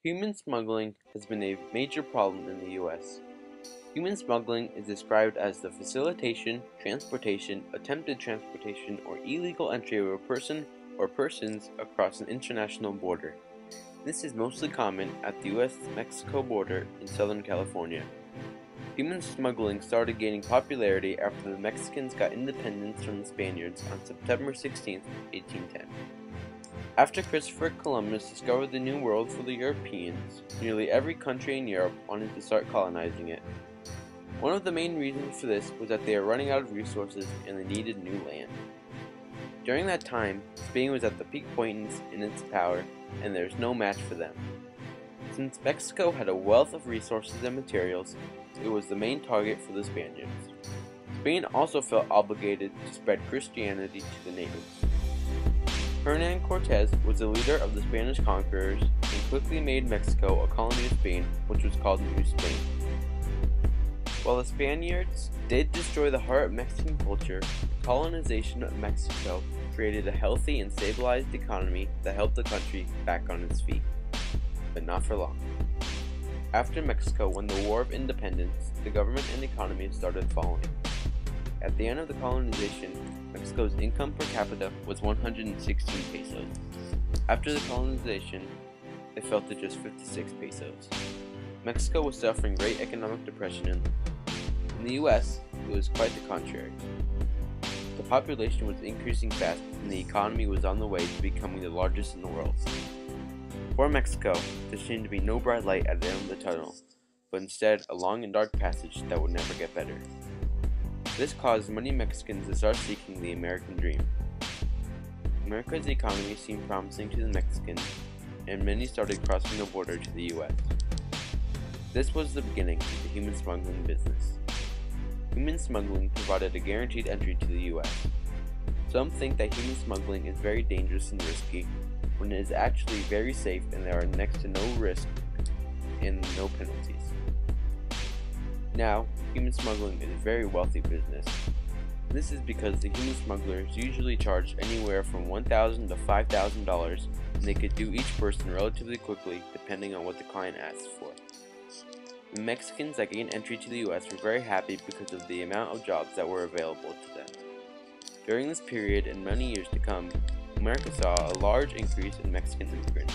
Human smuggling has been a major problem in the U.S. Human smuggling is described as the facilitation, transportation, attempted transportation, or illegal entry of a person or persons across an international border. This is mostly common at the U.S.-Mexico border in Southern California. Human smuggling started gaining popularity after the Mexicans got independence from the Spaniards on September 16, 1810. After Christopher Columbus discovered the New World for the Europeans, nearly every country in Europe wanted to start colonizing it. One of the main reasons for this was that they were running out of resources and they needed new land. During that time, Spain was at the peak point in its power, and there was no match for them. Since Mexico had a wealth of resources and materials, it was the main target for the Spaniards. Spain also felt obligated to spread Christianity to the natives. Hernan Cortez was the leader of the Spanish conquerors and quickly made Mexico a colony of Spain, which was called New Spain. While the Spaniards did destroy the heart of Mexican culture, the colonization of Mexico created a healthy and stabilized economy that helped the country back on its feet. But not for long. After Mexico won the War of Independence, the government and economy started falling. At the end of the colonization, Mexico's income per capita was 116 pesos. After the colonization, it fell to just 56 pesos. Mexico was suffering great economic depression. In the US, it was quite the contrary. The population was increasing fast and the economy was on the way to becoming the largest in the world. For Mexico, there seemed to be no bright light at the end of the tunnel, but instead a long and dark passage that would never get better. This caused many Mexicans to start seeking the American dream. America's economy seemed promising to the Mexicans, and many started crossing the border to the US. This was the beginning of the human smuggling business. Human smuggling provided a guaranteed entry to the US. Some think that human smuggling is very dangerous and risky, when it is actually very safe and there are next to no risk and no penalties. Now, human smuggling is a very wealthy business. This is because the human smugglers usually charge anywhere from $1,000 to $5,000, and they could do each person relatively quickly depending on what the client asks for. The Mexicans that gained entry to the US were very happy because of the amount of jobs that were available to them. During this period and many years to come, America saw a large increase in Mexican immigrants.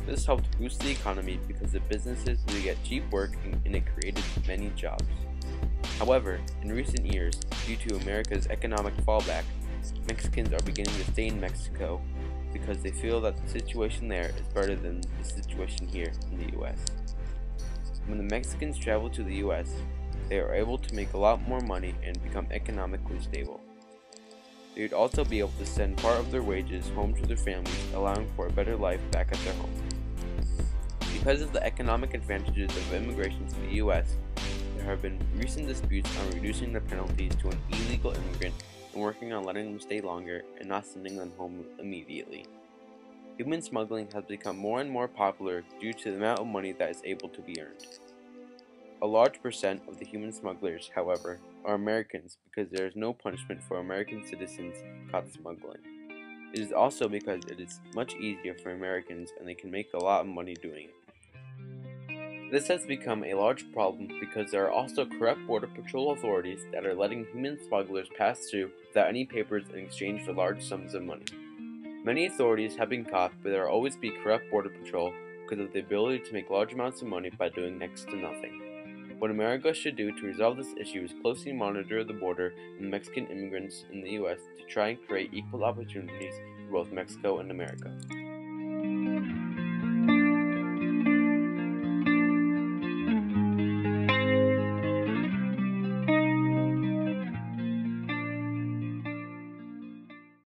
This helped boost the economy because the businesses would get cheap work and it created many jobs. However, in recent years, due to America's economic fallback, Mexicans are beginning to stay in Mexico because they feel that the situation there is better than the situation here in the US. When the Mexicans travel to the US, they are able to make a lot more money and become economically stable. They would also be able to send part of their wages home to their families, allowing for a better life back at their home. Because of the economic advantages of immigration to the US, there have been recent disputes on reducing the penalties to an illegal immigrant and working on letting them stay longer and not sending them home immediately. Human smuggling has become more and more popular due to the amount of money that is able to be earned. A large percent of the human smugglers, however, are Americans because there is no punishment for American citizens caught smuggling. It is also because it is much easier for Americans and they can make a lot of money doing it. This has become a large problem because there are also corrupt Border Patrol authorities that are letting human smugglers pass through without any papers in exchange for large sums of money. Many authorities have been caught, but there will always be corrupt Border Patrol because of the ability to make large amounts of money by doing next to nothing. What America should do to resolve this issue is closely monitor the border and Mexican immigrants in the US to try and create equal opportunities for both Mexico and America.